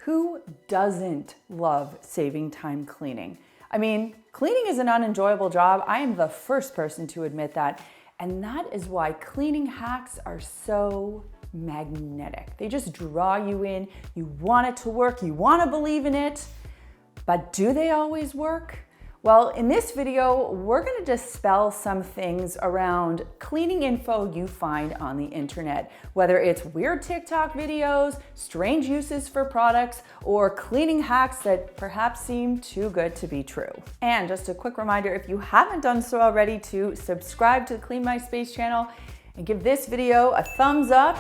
Who doesn't love saving time cleaning? I mean, cleaning is an unenjoyable job. I am the first person to admit that. And that is why cleaning hacks are so magnetic. They just draw you in. You want it to work. You want to believe in it. But do they always work? Well, in this video, we're going to dispel some things around cleaning info you find on the internet, whether it's weird TikTok videos, strange uses for products, or cleaning hacks that perhaps seem too good to be true. And just a quick reminder, if you haven't done so already, to subscribe to the Clean My Space channel and give this video a thumbs up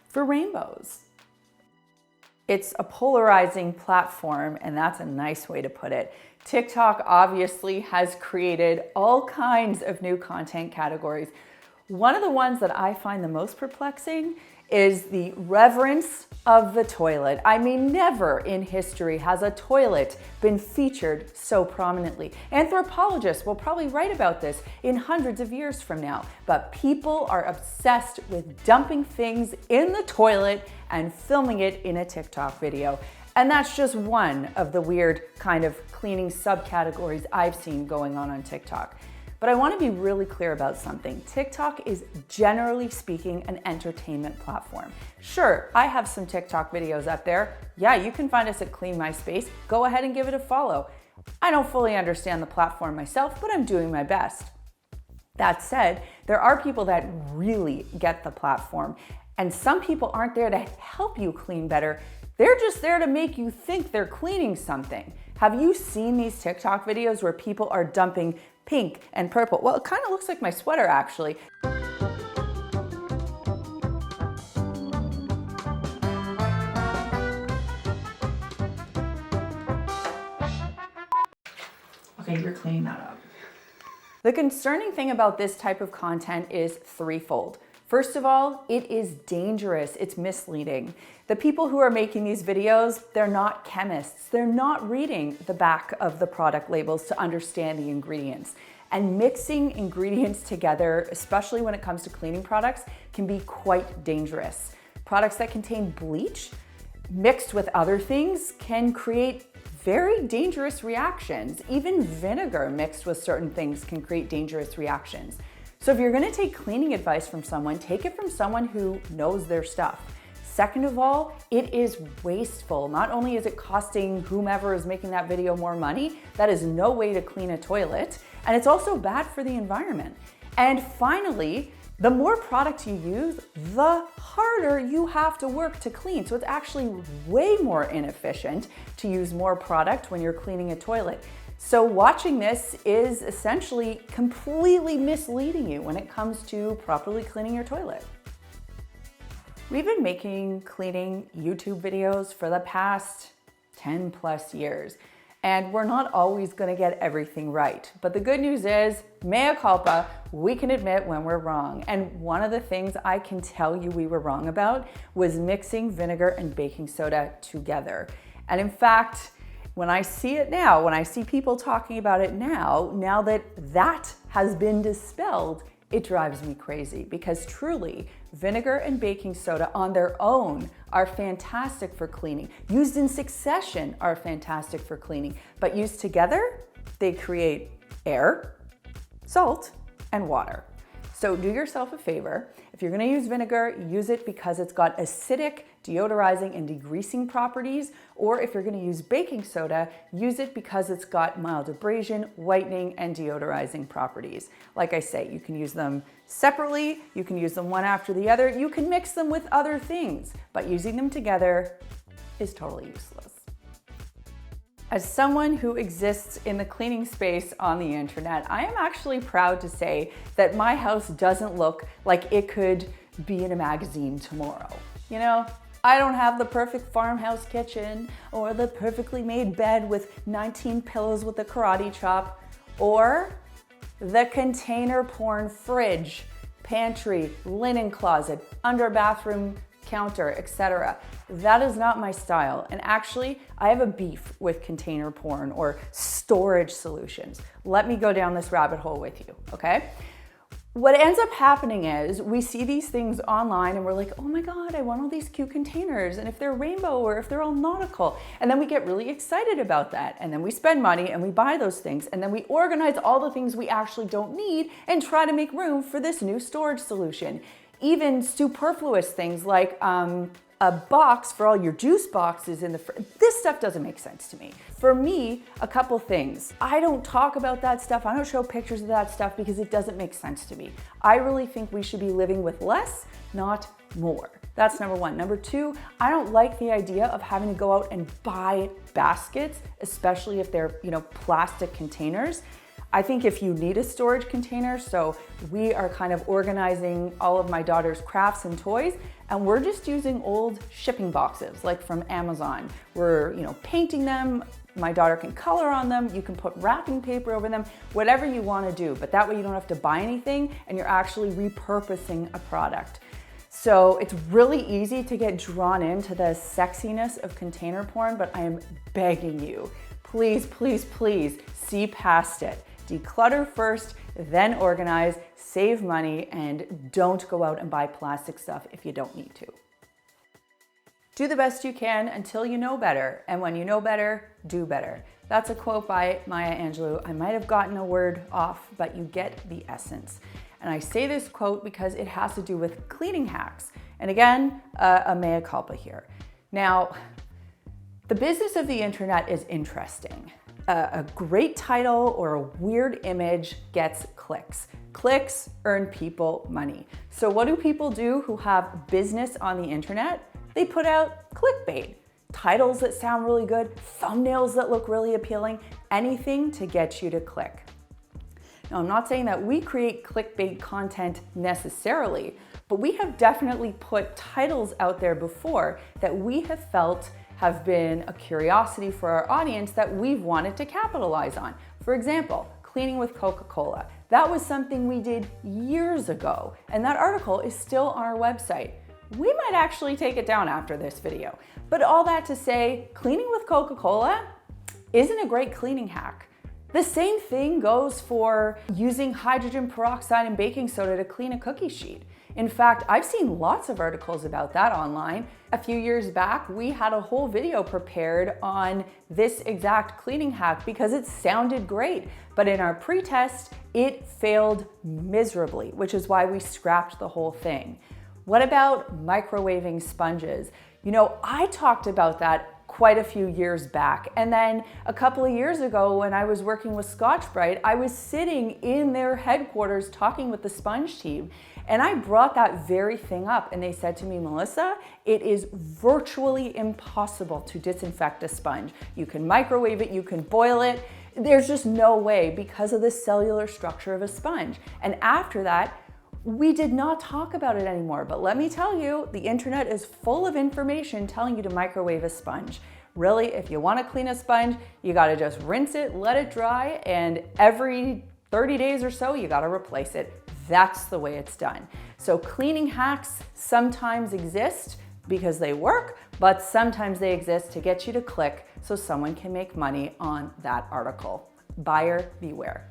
for rainbows. It's a polarizing platform, and that's a nice way to put it. TikTok obviously has created all kinds of new content categories. One of the ones that I find the most perplexing is the reverence of the toilet. I mean, never in history has a toilet been featured so prominently. Anthropologists will probably write about this in hundreds of years from now, but people are obsessed with dumping things in the toilet and filming it in a TikTok video. And that's just one of the weird kind of cleaning subcategories I've seen going on TikTok. But I want to be really clear about something. TikTok is, generally speaking, an entertainment platform. Sure, I have some TikTok videos up there. Yeah, you can find us at Clean My Space. Go ahead and give it a follow. I don't fully understand the platform myself, but I'm doing my best. That said, there are people that really get the platform, and some people aren't there to help you clean better. They're just there to make you think they're cleaning something. Have you seen these TikTok videos where people are dumping pink and purple? Well, it kind of looks like my sweater, actually. Okay, you're cleaning that up. The concerning thing about this type of content is threefold. First of all, it is dangerous. It's misleading. The people who are making these videos, they're not chemists. They're not reading the back of the product labels to understand the ingredients. And mixing ingredients together, especially when it comes to cleaning products, can be quite dangerous. Products that contain bleach mixed with other things can create very dangerous reactions. Even vinegar mixed with certain things can create dangerous reactions. So if you're gonna take cleaning advice from someone, take it from someone who knows their stuff. Second of all, it is wasteful. Not only is it costing whomever is making that video more money, that is no way to clean a toilet, and it's also bad for the environment. And finally, the more product you use, the harder you have to work to clean. So it's actually way more inefficient to use more product when you're cleaning a toilet. So watching this is essentially completely misleading you when it comes to properly cleaning your toilet. We've been making cleaning YouTube videos for the past 10 plus years, and we're not always gonna get everything right. But the good news is, mea culpa, we can admit when we're wrong. And one of the things I can tell you we were wrong about was mixing vinegar and baking soda together. And in fact, when I see it now, when I see people talking about it now that that has been dispelled, it drives me crazy, because truly, vinegar and baking soda on their own are fantastic for cleaning. Used in succession are fantastic for cleaning, but used together, they create air, salt, and water. So do yourself a favor. If you're gonna use vinegar, use it because it's got acidic, deodorizing, and degreasing properties. Or if you're gonna use baking soda, use it because it's got mild abrasion, whitening, and deodorizing properties. Like I say, you can use them separately, you can use them one after the other, you can mix them with other things, but using them together is totally useless. As someone who exists in the cleaning space on the internet, I am actually proud to say that my house doesn't look like it could be in a magazine tomorrow. You know, I don't have the perfect farmhouse kitchen, or the perfectly made bed with 19 pillows with a karate chop, or the container porn fridge, pantry, linen closet, under bathroom counter, etc. That is not my style. And actually, I have a beef with container porn or storage solutions. Let me go down this rabbit hole with you, okay? What ends up happening is we see these things online and we're like, oh my God, I want all these cute containers. And if they're rainbow or if they're all nautical, and then we get really excited about that. And then we spend money and we buy those things. And then we organize all the things we actually don't need and try to make room for this new storage solution. Even superfluous things like a box for all your juice boxes in the fridge. This stuff doesn't make sense to me. For me, a couple things. I don't talk about that stuff. I don't show pictures of that stuff because it doesn't make sense to me. I really think we should be living with less, not more. That's number one. Number two, I don't like the idea of having to go out and buy baskets, especially if they're, plastic containers. I think if you need a storage container, so we are kind of organizing all of my daughter's crafts and toys, and we're just using old shipping boxes, like from Amazon. We're, painting them. My daughter can color on them. You can put wrapping paper over them, whatever you want to do. But that way you don't have to buy anything and you're actually repurposing a product. So it's really easy to get drawn into the sexiness of container porn, but I am begging you, please, please, please see past it. Declutter first, then organize, save money, and don't go out and buy plastic stuff if you don't need to. Do the best you can until you know better, and when you know better, do better. That's a quote by Maya Angelou. I might have gotten a word off, but you get the essence. And I say this quote because it has to do with cleaning hacks. And again, a mea culpa here. Now, the business of the internet is interesting. A great title or a weird image gets clicks. Clicks earn people money. So what do people do who have business on the internet? They put out clickbait. Titles that sound really good, thumbnails that look really appealing, anything to get you to click. Now, I'm not saying that we create clickbait content necessarily, but we have definitely put titles out there before that we have felt have been a curiosity for our audience that we've wanted to capitalize on. For example, cleaning with Coca-Cola. That was something we did years ago, and that article is still on our website. We might actually take it down after this video. But all that to say, cleaning with Coca-Cola isn't a great cleaning hack. The same thing goes for using hydrogen peroxide and baking soda to clean a cookie sheet. In fact, I've seen lots of articles about that online. A few years back, we had a whole video prepared on this exact cleaning hack because it sounded great. But in our pre-test, it failed miserably, which is why we scrapped the whole thing. What about microwaving sponges? I talked about that quite a few years back. And then a couple of years ago when I was working with Scotch-Brite, I was sitting in their headquarters talking with the sponge team. And I brought that very thing up and they said to me, Melissa, it is virtually impossible to disinfect a sponge. You can microwave it, you can boil it. There's just no way because of the cellular structure of a sponge. And after that, we did not talk about it anymore, but let me tell you, the internet is full of information telling you to microwave a sponge. Really, if you want to clean a sponge, you got to just rinse it, let it dry, and every 30 days or so, you got to replace it. That's the way it's done. So cleaning hacks sometimes exist because they work, but sometimes they exist to get you to click so someone can make money on that article. Buyer beware.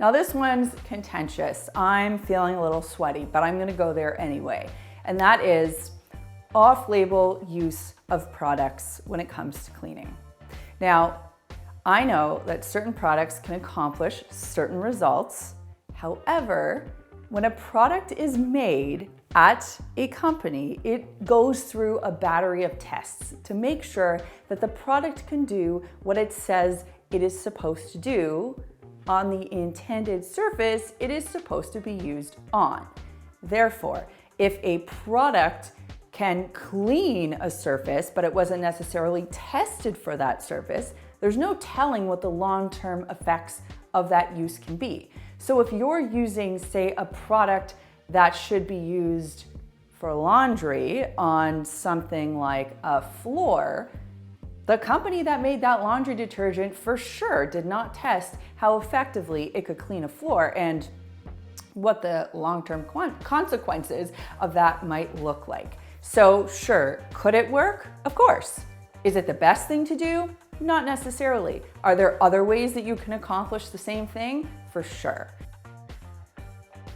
Now this one's contentious. I'm feeling a little sweaty, but I'm gonna go there anyway. And that is off-label use of products when it comes to cleaning. Now, I know that certain products can accomplish certain results. However, when a product is made at a company, it goes through a battery of tests to make sure that the product can do what it says it is supposed to do on the intended surface it is supposed to be used on. Therefore, if a product can clean a surface, but it wasn't necessarily tested for that surface, there's no telling what the long-term effects of that use can be. So if you're using, say, a product that should be used for laundry on something like a floor, the company that made that laundry detergent for sure did not test how effectively it could clean a floor and what the long-term consequences of that might look like. So sure, could it work? Of course. Is it the best thing to do? Not necessarily. Are there other ways that you can accomplish the same thing? For sure.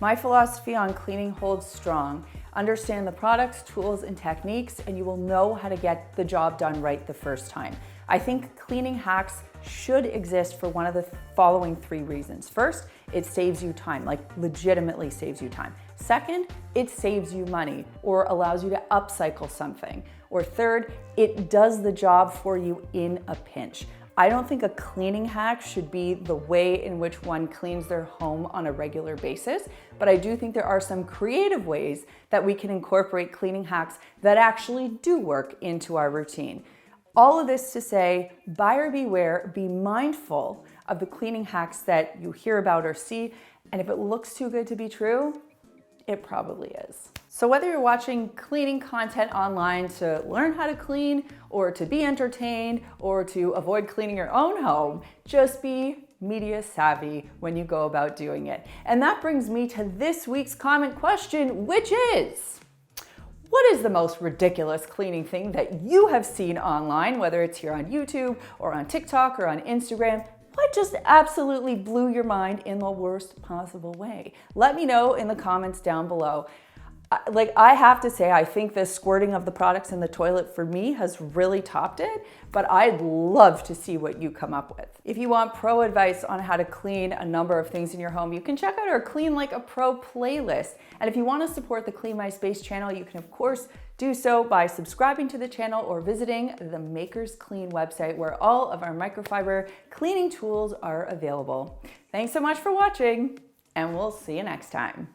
My philosophy on cleaning holds strong. Understand the products, tools, and techniques, and you will know how to get the job done right the first time. I think cleaning hacks should exist for one of the following 3 reasons. First, it saves you time, like legitimately saves you time. Second, it saves you money or allows you to upcycle something. Or third, it does the job for you in a pinch. I don't think a cleaning hack should be the way in which one cleans their home on a regular basis, but I do think there are some creative ways that we can incorporate cleaning hacks that actually do work into our routine. All of this to say, buyer beware, be mindful of the cleaning hacks that you hear about or see, and if it looks too good to be true, it probably is. So whether you're watching cleaning content online to learn how to clean, or to be entertained, or to avoid cleaning your own home, just be media savvy when you go about doing it. And that brings me to this week's comment question, which is, what is the most ridiculous cleaning thing that you have seen online, whether it's here on YouTube or on TikTok or on Instagram? What just absolutely blew your mind in the worst possible way? Let me know in the comments down below. I have to say, I think the squirting of the products in the toilet for me has really topped it, but I'd love to see what you come up with. If you want pro advice on how to clean a number of things in your home, you can check out our Clean Like a Pro playlist. And if you want to support the Clean My Space channel, you can of course do so by subscribing to the channel or visiting the Makers Clean website, where all of our microfiber cleaning tools are available. Thanks so much for watching, and we'll see you next time.